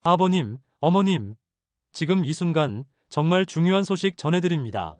아버님, 어머님, 지금 이 순간 정말 중요한 소식 전해드립니다.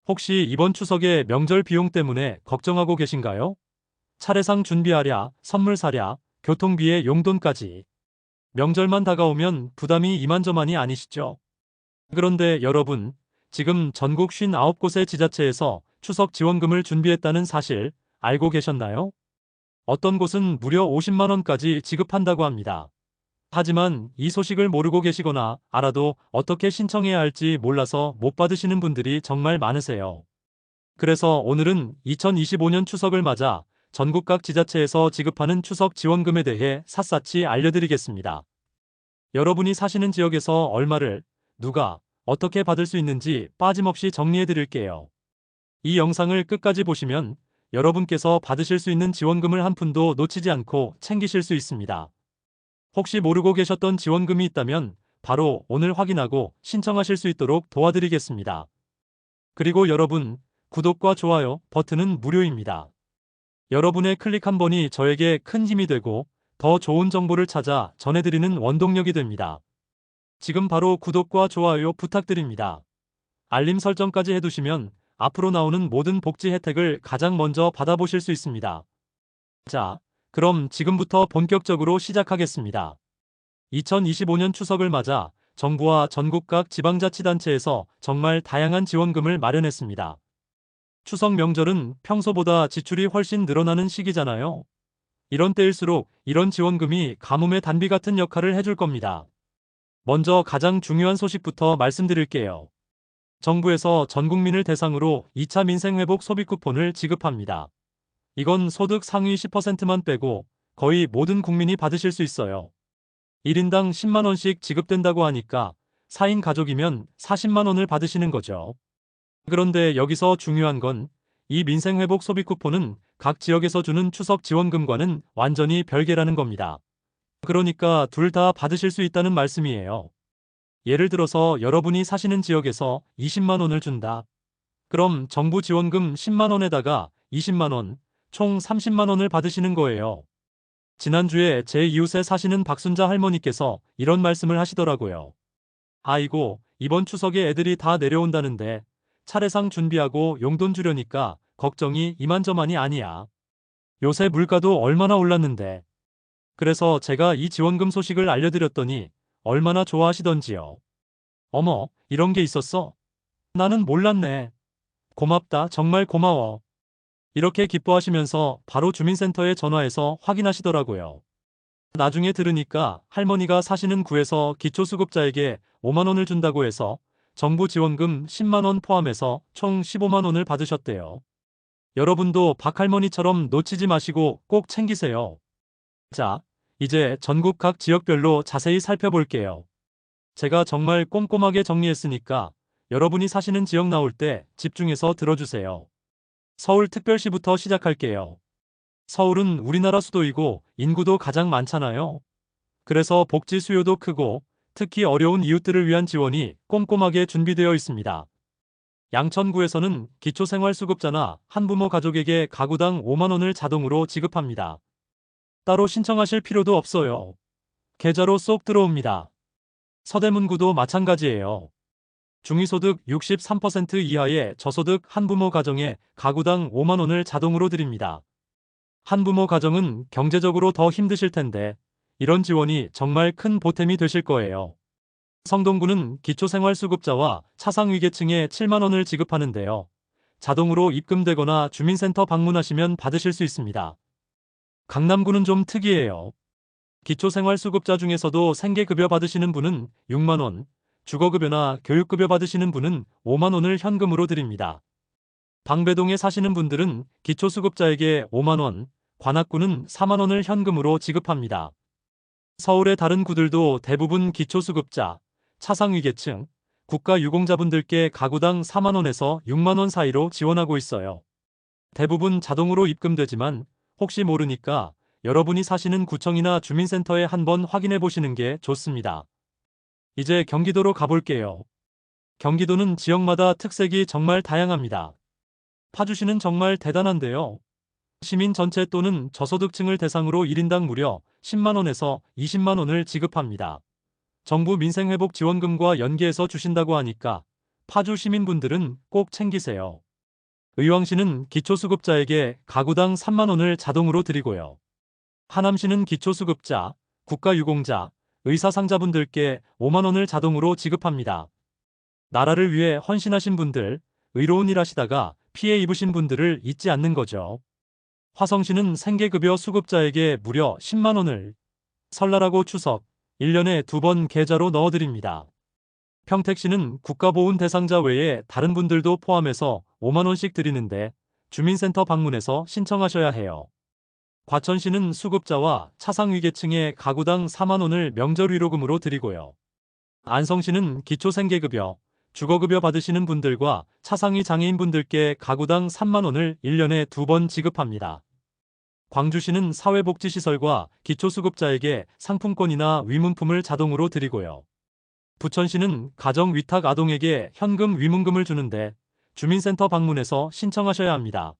혹시 이번 추석에 명절 비용 때문에 걱정하고 계신가요? 차례상 준비하랴, 선물 사랴, 교통비에 용돈까지. 명절만 다가오면 부담이 이만저만이 아니시죠? 그런데 여러분, 지금 전국 59곳의 지자체에서 추석 지원금을 준비했다는 사실 알고 계셨나요? 어떤 곳은 무려 50만 원까지 지급한다고 합니다. 하지만 이 소식을 모르고 계시거나 알아도 어떻게 신청해야 할지 몰라서 못 받으시는 분들이 정말 많으세요. 그래서 오늘은 2025년 추석을 맞아 전국 각 지자체에서 지급하는 추석 지원금에 대해 샅샅이 알려드리겠습니다. 여러분이 사시는 지역에서 얼마를, 누가, 어떻게 받을 수 있는지 빠짐없이 정리해드릴게요. 이 영상을 끝까지 보시면 여러분께서 받으실 수 있는 지원금을 한 푼도 놓치지 않고 챙기실 수 있습니다. 혹시 모르고 계셨던 지원금이 있다면 바로 오늘 확인하고 신청하실 수 있도록 도와드리겠습니다. 그리고 여러분, 구독과 좋아요 버튼은 무료입니다. 여러분의 클릭 한 번이 저에게 큰 힘이 되고 더 좋은 정보를 찾아 전해드리는 원동력이 됩니다. 지금 바로 구독과 좋아요 부탁드립니다. 알림 설정까지 해두시면 앞으로 나오는 모든 복지 혜택을 가장 먼저 받아보실 수 있습니다. 자, 그럼 지금부터 본격적으로 시작하겠습니다. 2025년 추석을 맞아 정부와 전국 각 지방자치단체에서 정말 다양한 지원금을 마련했습니다. 추석 명절은 평소보다 지출이 훨씬 늘어나는 시기잖아요. 이런 때일수록 이런 지원금이 가뭄의 단비 같은 역할을 해줄 겁니다. 먼저 가장 중요한 소식부터 말씀드릴게요. 정부에서 전 국민을 대상으로 2차 민생회복 소비 쿠폰을 지급합니다. 이건 소득 상위 10%만 빼고 거의 모든 국민이 받으실 수 있어요. 1인당 10만 원씩 지급된다고 하니까 4인 가족이면 40만 원을 받으시는 거죠. 그런데 여기서 중요한 건 이 민생회복 소비 쿠폰은 각 지역에서 주는 추석 지원금과는 완전히 별개라는 겁니다. 그러니까 둘 다 받으실 수 있다는 말씀이에요. 예를 들어서 여러분이 사시는 지역에서 20만 원을 준다. 그럼 정부 지원금 10만 원에다가 20만 원, 총 30만 원을 받으시는 거예요. 지난주에 제 이웃에 사시는 박순자 할머니께서 이런 말씀을 하시더라고요. 아이고, 이번 추석에 애들이 다 내려온다는데 차례상 준비하고 용돈 주려니까 걱정이 이만저만이 아니야. 요새 물가도 얼마나 올랐는데. 그래서 제가 이 지원금 소식을 알려드렸더니 얼마나 좋아하시던지요. 어머, 이런 게 있었어? 나는 몰랐네. 고맙다, 정말 고마워. 이렇게 기뻐하시면서 바로 주민센터에 전화해서 확인하시더라고요. 나중에 들으니까 할머니가 사시는 구에서 기초수급자에게 5만 원을 준다고 해서 정부 지원금 10만 원 포함해서 총 15만 원을 받으셨대요. 여러분도 박할머니처럼 놓치지 마시고 꼭 챙기세요. 자, 이제 전국 각 지역별로 자세히 살펴볼게요. 제가 정말 꼼꼼하게 정리했으니까 여러분이 사시는 지역 나올 때 집중해서 들어주세요. 서울특별시부터 시작할게요. 서울은 우리나라 수도이고 인구도 가장 많잖아요. 그래서 복지 수요도 크고 특히 어려운 이웃들을 위한 지원이 꼼꼼하게 준비되어 있습니다. 양천구에서는 기초생활수급자나 한부모 가족에게 가구당 5만 원을 자동으로 지급합니다. 따로 신청하실 필요도 없어요. 계좌로 쏙 들어옵니다. 서대문구도 마찬가지예요. 중위소득 63% 이하의 저소득 한부모 가정에 가구당 5만 원을 자동으로 드립니다. 한부모 가정은 경제적으로 더 힘드실 텐데 이런 지원이 정말 큰 보탬이 되실 거예요. 성동구는 기초생활수급자와 차상위계층에 7만 원을 지급하는데요. 자동으로 입금되거나 주민센터 방문하시면 받으실 수 있습니다. 강남구는 좀 특이해요. 기초생활수급자 중에서도 생계급여 받으시는 분은 6만 원, 주거급여나 교육급여 받으시는 분은 5만 원을 현금으로 드립니다. 방배동에 사시는 분들은 기초수급자에게 5만 원, 관악구는 4만 원을 현금으로 지급합니다. 서울의 다른 구들도 대부분 기초수급자, 차상위계층, 국가유공자분들께 가구당 4만 원에서 6만 원 사이로 지원하고 있어요. 대부분 자동으로 입금되지만 혹시 모르니까 여러분이 사시는 구청이나 주민센터에 한번 확인해 보시는 게 좋습니다. 이제 경기도로 가볼게요. 경기도는 지역마다 특색이 정말 다양합니다. 파주시는 정말 대단한데요. 시민 전체 또는 저소득층을 대상으로 1인당 무려 10만 원에서 20만 원을 지급합니다. 정부 민생회복지원금과 연계해서 주신다고 하니까 파주 시민분들은 꼭 챙기세요. 의왕시는 기초수급자에게 가구당 3만 원을 자동으로 드리고요. 하남시는 기초수급자, 국가유공자, 의사상자분들께 5만 원을 자동으로 지급합니다. 나라를 위해 헌신하신 분들, 의로운 일 하시다가 피해 입으신 분들을 잊지 않는 거죠. 화성시는 생계급여 수급자에게 무려 10만 원을 설날하고 추석 1년에 2번 계좌로 넣어드립니다. 평택시는 국가보훈 대상자 외에 다른 분들도 포함해서 5만 원씩 드리는데 주민센터 방문해서 신청하셔야 해요. 과천시는 수급자와 차상위계층에 가구당 4만 원을 명절 위로금으로 드리고요. 안성시는 기초생계급여, 주거급여 받으시는 분들과 차상위 장애인분들께 가구당 3만 원을 1년에 2번 지급합니다. 광주시는 사회복지시설과 기초수급자에게 상품권이나 위문품을 자동으로 드리고요. 부천시는 가정위탁 아동에게 현금 위문금을 주는데 주민센터 방문해서 신청하셔야 합니다.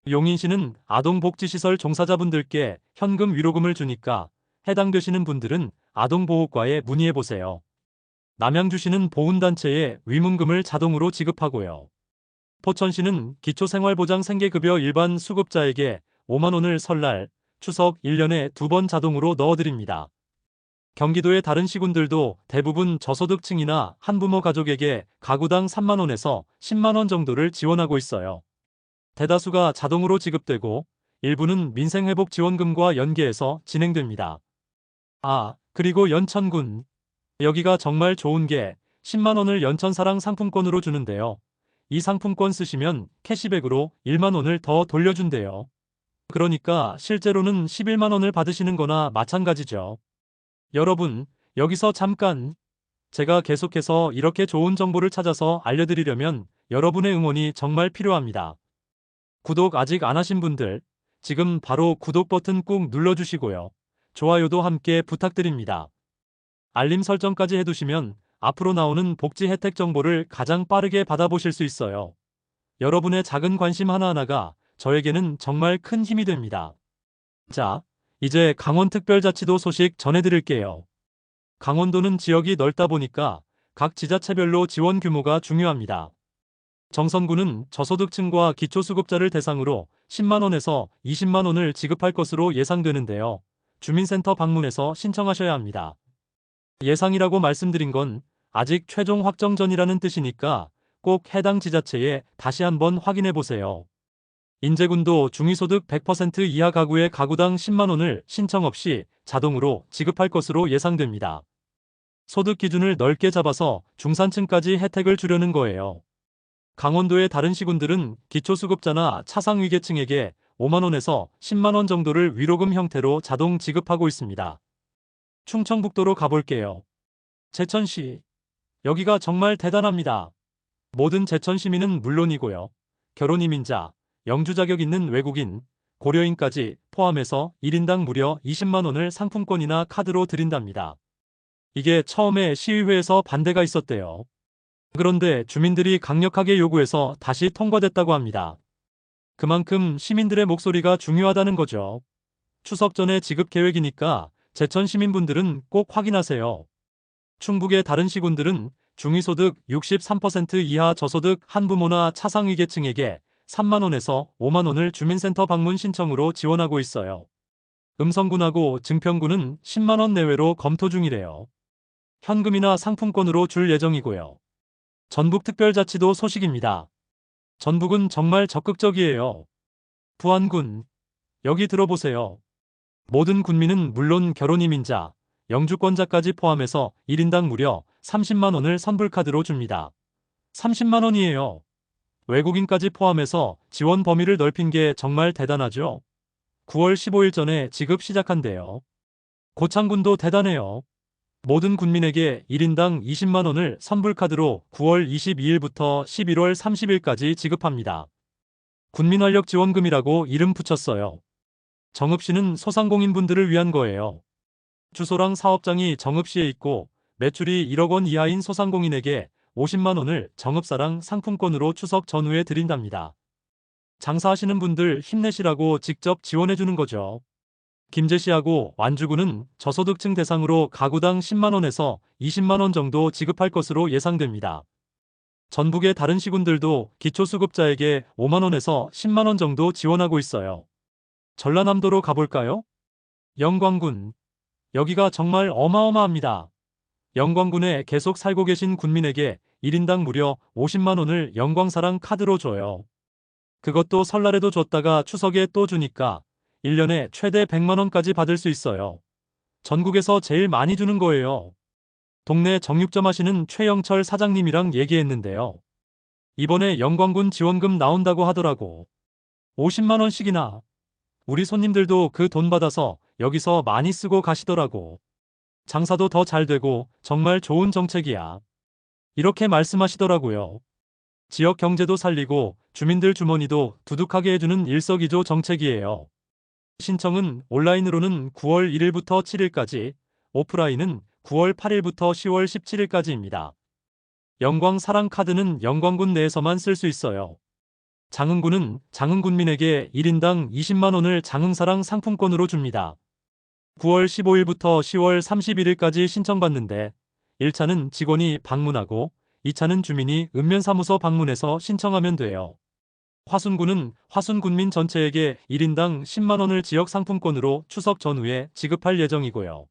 용인시는 아동복지시설 종사자분들께 현금 위로금을 주니까 해당되시는 분들은 아동보호과에 문의해보세요. 남양주시는 보훈단체에 위문금을 자동으로 지급하고요. 포천시는 기초생활보장 생계급여 일반 수급자에게 5만 원을 설날, 추석 1년에 2번 자동으로 넣어드립니다. 경기도의 다른 시군들도 대부분 저소득층이나 한부모 가족에게 가구당 3만 원에서 10만 원 정도를 지원하고 있어요. 대다수가 자동으로 지급되고 일부는 민생회복지원금과 연계해서 진행됩니다. 그리고 연천군. 여기가 정말 좋은 게 10만 원을 연천사랑 상품권으로 주는데요. 이 상품권 쓰시면 캐시백으로 1만 원을 더 돌려준대요. 그러니까 실제로는 11만 원을 받으시는 거나 마찬가지죠. 여러분, 여기서 잠깐. 제가 계속해서 이렇게 좋은 정보를 찾아서 알려드리려면 여러분의 응원이 정말 필요합니다. 구독 아직 안 하신 분들, 지금 바로 구독 버튼 꾹 눌러주시고요. 좋아요도 함께 부탁드립니다. 알림 설정까지 해두시면 앞으로 나오는 복지 혜택 정보를 가장 빠르게 받아보실 수 있어요. 여러분의 작은 관심 하나하나가 저에게는 정말 큰 힘이 됩니다. 자, 이제 강원특별자치도 소식 전해드릴게요. 강원도는 지역이 넓다 보니까 각 지자체별로 지원 규모가 중요합니다. 정선구는 저소득층과 기초수급자를 대상으로 10만 원에서 20만 원을 지급할 것으로 예상되는데요. 주민센터 방문해서 신청하셔야 합니다. 예상이라고 말씀드린 건 아직 최종 확정 전이라는 뜻이니까 꼭 해당 지자체에 다시 한번 확인해 보세요. 인제군도 중위소득 100% 이하 가구의 가구당 10만 원을 신청 없이 자동으로 지급할 것으로 예상됩니다. 소득 기준을 넓게 잡아서 중산층까지 혜택을 주려는 거예요. 강원도의 다른 시군들은 기초수급자나 차상위계층에게 5만 원에서 10만 원 정도를 위로금 형태로 자동 지급하고 있습니다. 충청북도로 가볼게요. 제천시. 여기가 정말 대단합니다. 모든 제천 시민은 물론이고요. 결혼 이민자, 영주 자격 있는 외국인, 고려인까지 포함해서 1인당 무려 20만 원을 상품권이나 카드로 드린답니다. 이게 처음에 시의회에서 반대가 있었대요. 그런데 주민들이 강력하게 요구해서 다시 통과됐다고 합니다. 그만큼 시민들의 목소리가 중요하다는 거죠. 추석 전에 지급 계획이니까 제천 시민분들은 꼭 확인하세요. 충북의 다른 시군들은 중위소득 63% 이하 저소득 한부모나 차상위계층에게 3만 원에서 5만 원을 주민센터 방문 신청으로 지원하고 있어요. 음성군하고 증평군은 10만 원 내외로 검토 중이래요. 현금이나 상품권으로 줄 예정이고요. 전북특별자치도 소식입니다. 전북은 정말 적극적이에요. 부안군. 여기 들어보세요. 모든 군민은 물론 결혼 이민자, 영주권자까지 포함해서 1인당 무려 30만 원을 선불카드로 줍니다. 30만 원이에요. 외국인까지 포함해서 지원 범위를 넓힌 게 정말 대단하죠. 9월 15일 전에 지급 시작한대요. 고창군도 대단해요. 모든 군민에게 1인당 20만 원을 선불카드로 9월 22일부터 11월 30일까지 지급합니다. 군민활력지원금이라고 이름 붙였어요. 정읍시는 소상공인분들을 위한 거예요. 주소랑 사업장이 정읍시에 있고 매출이 1억 원 이하인 소상공인에게 50만 원을 정읍사랑 상품권으로 추석 전후에 드린답니다. 장사하시는 분들 힘내시라고 직접 지원해주는 거죠. 김제시하고 완주군은 저소득층 대상으로 가구당 10만원에서 20만원 정도 지급할 것으로 예상됩니다. 전북의 다른 시군들도 기초수급자에게 5만원에서 10만원 정도 지원하고 있어요. 전라남도로 가볼까요? 영광군. 여기가 정말 어마어마합니다. 영광군에 계속 살고 계신 군민에게 1인당 무려 50만원을 영광사랑 카드로 줘요. 그것도 설날에도 줬다가 추석에 또 주니까 1년에 최대 100만원까지 받을 수 있어요. 전국에서 제일 많이 주는 거예요. 동네 정육점 하시는 최영철 사장님이랑 얘기했는데요. 이번에 영광군 지원금 나온다고 하더라고. 50만원씩이나. 우리 손님들도 그 돈 받아서 여기서 많이 쓰고 가시더라고. 장사도 더 잘 되고 정말 좋은 정책이야. 이렇게 말씀하시더라고요. 지역 경제도 살리고 주민들 주머니도 두둑하게 해주는 일석이조 정책이에요. 신청은 온라인으로는 9월 1일부터 7일까지, 오프라인은 9월 8일부터 10월 17일까지입니다. 영광 사랑 카드는 영광군 내에서만 쓸 수 있어요. 장흥군은 장흥군민에게 1인당 20만원을 장흥사랑 상품권으로 줍니다. 9월 15일부터 10월 31일까지 신청받는데 1차는 직원이 방문하고 2차는 주민이 읍면사무소 방문해서 신청하면 돼요. 화순군은 화순군민 전체에게 1인당 10만원을 지역상품권으로 추석 전후에 지급할 예정이고요.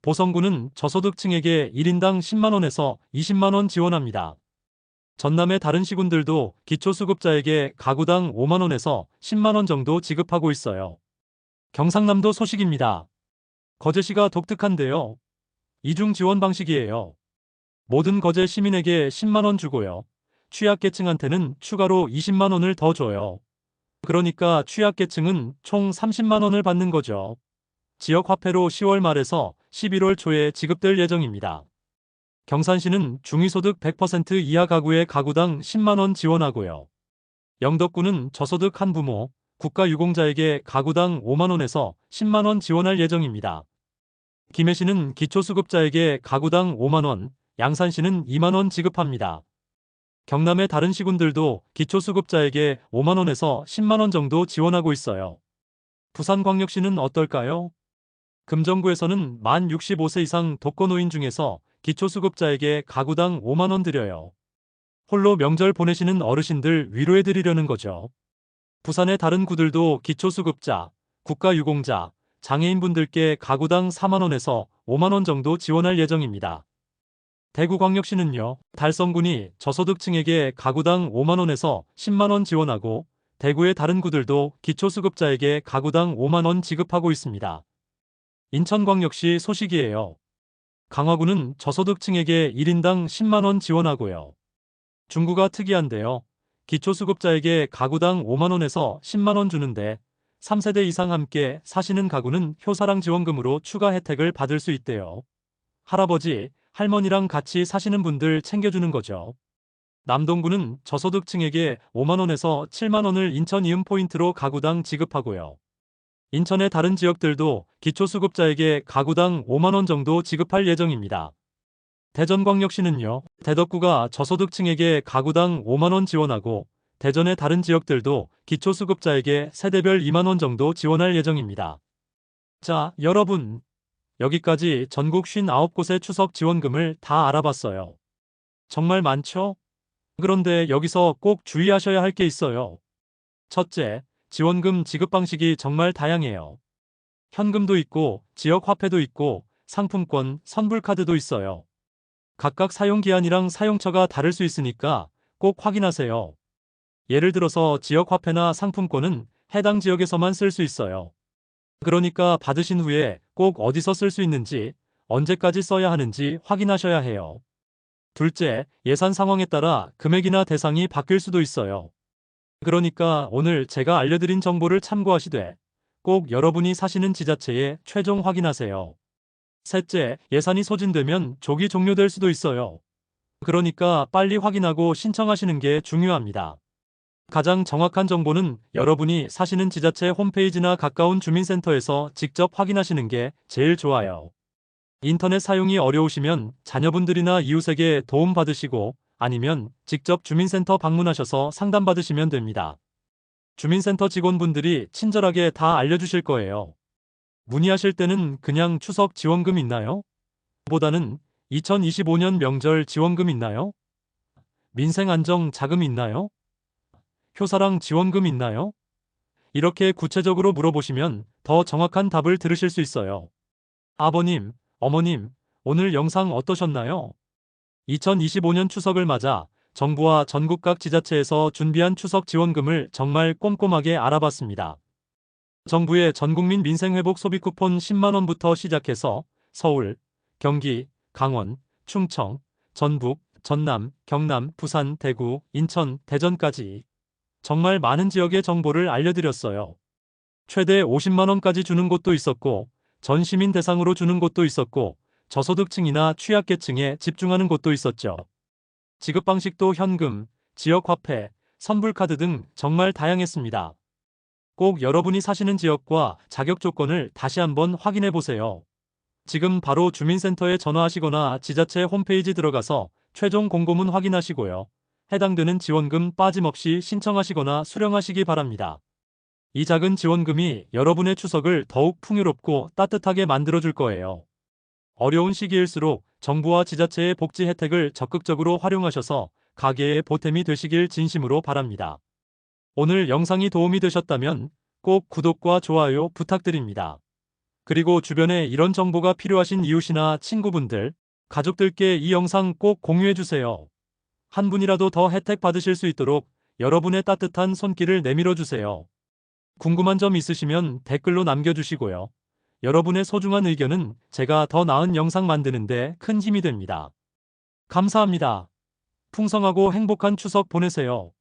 보성군은 저소득층에게 1인당 10만원에서 20만원 지원합니다. 전남의 다른 시군들도 기초수급자에게 가구당 5만원에서 10만원 정도 지급하고 있어요. 경상남도 소식입니다. 거제시가 독특한데요. 이중 지원 방식이에요. 모든 거제 시민에게 10만원 주고요. 취약계층한테는 추가로 20만원을 더 줘요. 그러니까 취약계층은 총 30만원을 받는 거죠. 지역화폐로 10월 말에서 11월 초에 지급될 예정입니다. 경산시는 중위소득 100% 이하 가구에 가구당 10만원 지원하고요. 영덕군은 저소득 한부모, 국가유공자에게 가구당 5만원에서 10만원 지원할 예정입니다. 김해시는 기초수급자에게 가구당 5만원, 양산시는 2만원 지급합니다. 경남의 다른 시군들도 기초수급자에게 5만원에서 10만원 정도 지원하고 있어요. 부산광역시는 어떨까요? 금정구에서는 만 65세 이상 독거노인 중에서 기초수급자에게 가구당 5만원 드려요. 홀로 명절 보내시는 어르신들 위로해드리려는 거죠. 부산의 다른 구들도 기초수급자, 국가유공자, 장애인분들께 가구당 4만원에서 5만원 정도 지원할 예정입니다. 대구광역시는요, 달성군이 저소득층에게 가구당 5만원에서 10만원 지원하고 대구의 다른 구들도 기초수급자에게 가구당 5만원 지급하고 있습니다. 인천광역시 소식이에요. 강화군은 저소득층에게 1인당 10만원 지원하고요. 중구가 특이한데요. 기초수급자에게 가구당 5만원에서 10만원 주는데 3세대 이상 함께 사시는 가구는 효사랑 지원금으로 추가 혜택을 받을 수 있대요. 할아버지, 할머니랑 같이 사시는 분들 챙겨주는 거죠. 남동구는 저소득층에게 5만원에서 7만원을 인천 이음 포인트로 가구당 지급하고요. 인천의 다른 지역들도 기초수급자에게 가구당 5만원 정도 지급할 예정입니다. 대전광역시는요, 대덕구가 저소득층에게 가구당 5만원 지원하고 대전의 다른 지역들도 기초수급자에게 세대별 2만원 정도 지원할 예정입니다. 자, 여러분. 여기까지 전국 59곳의 추석 지원금을 다 알아봤어요. 정말 많죠? 그런데 여기서 꼭 주의하셔야 할 게 있어요. 첫째, 지원금 지급 방식이 정말 다양해요. 현금도 있고, 지역 화폐도 있고, 상품권, 선불카드도 있어요. 각각 사용기한이랑 사용처가 다를 수 있으니까 꼭 확인하세요. 예를 들어서 지역 화폐나 상품권은 해당 지역에서만 쓸 수 있어요. 그러니까 받으신 후에 꼭 어디서 쓸 수 있는지, 언제까지 써야 하는지 확인하셔야 해요. 둘째, 예산 상황에 따라 금액이나 대상이 바뀔 수도 있어요. 그러니까 오늘 제가 알려드린 정보를 참고하시되 꼭 여러분이 사시는 지자체에 최종 확인하세요. 셋째, 예산이 소진되면 조기 종료될 수도 있어요. 그러니까 빨리 확인하고 신청하시는 게 중요합니다. 가장 정확한 정보는 여러분이 사시는 지자체 홈페이지나 가까운 주민센터에서 직접 확인하시는 게 제일 좋아요. 인터넷 사용이 어려우시면 자녀분들이나 이웃에게 도움받으시고 아니면 직접 주민센터 방문하셔서 상담받으시면 됩니다. 주민센터 직원분들이 친절하게 다 알려주실 거예요. 문의하실 때는 그냥 추석 지원금 있나요? 보다는 2025년 명절 지원금 있나요? 민생안정 자금 있나요? 효사랑 지원금 있나요? 이렇게 구체적으로 물어보시면 더 정확한 답을 들으실 수 있어요. 아버님, 어머님, 오늘 영상 어떠셨나요? 2025년 추석을 맞아 정부와 전국 각 지자체에서 준비한 추석 지원금을 정말 꼼꼼하게 알아봤습니다. 정부의 전국민 민생회복 소비 쿠폰 10만 원부터 시작해서 서울, 경기, 강원, 충청, 전북, 전남, 경남, 부산, 대구, 인천, 대전까지 정말 많은 지역의 정보를 알려드렸어요. 최대 50만 원까지 주는 곳도 있었고, 전 시민 대상으로 주는 곳도 있었고, 저소득층이나 취약계층에 집중하는 곳도 있었죠. 지급 방식도 현금, 지역화폐, 선불카드 등 정말 다양했습니다. 꼭 여러분이 사시는 지역과 자격 조건을 다시 한번 확인해 보세요. 지금 바로 주민센터에 전화하시거나 지자체 홈페이지 들어가서 최종 공고문 확인하시고요. 해당되는 지원금 빠짐없이 신청하시거나 수령하시기 바랍니다. 이 작은 지원금이 여러분의 추석을 더욱 풍요롭고 따뜻하게 만들어줄 거예요. 어려운 시기일수록 정부와 지자체의 복지 혜택을 적극적으로 활용하셔서 가계의 보탬이 되시길 진심으로 바랍니다. 오늘 영상이 도움이 되셨다면 꼭 구독과 좋아요 부탁드립니다. 그리고 주변에 이런 정보가 필요하신 이웃이나 친구분들, 가족들께 이 영상 꼭 공유해주세요. 한 분이라도 더 혜택 받으실 수 있도록 여러분의 따뜻한 손길을 내밀어 주세요. 궁금한 점 있으시면 댓글로 남겨주시고요. 여러분의 소중한 의견은 제가 더 나은 영상 만드는데 큰 힘이 됩니다. 감사합니다. 풍성하고 행복한 추석 보내세요.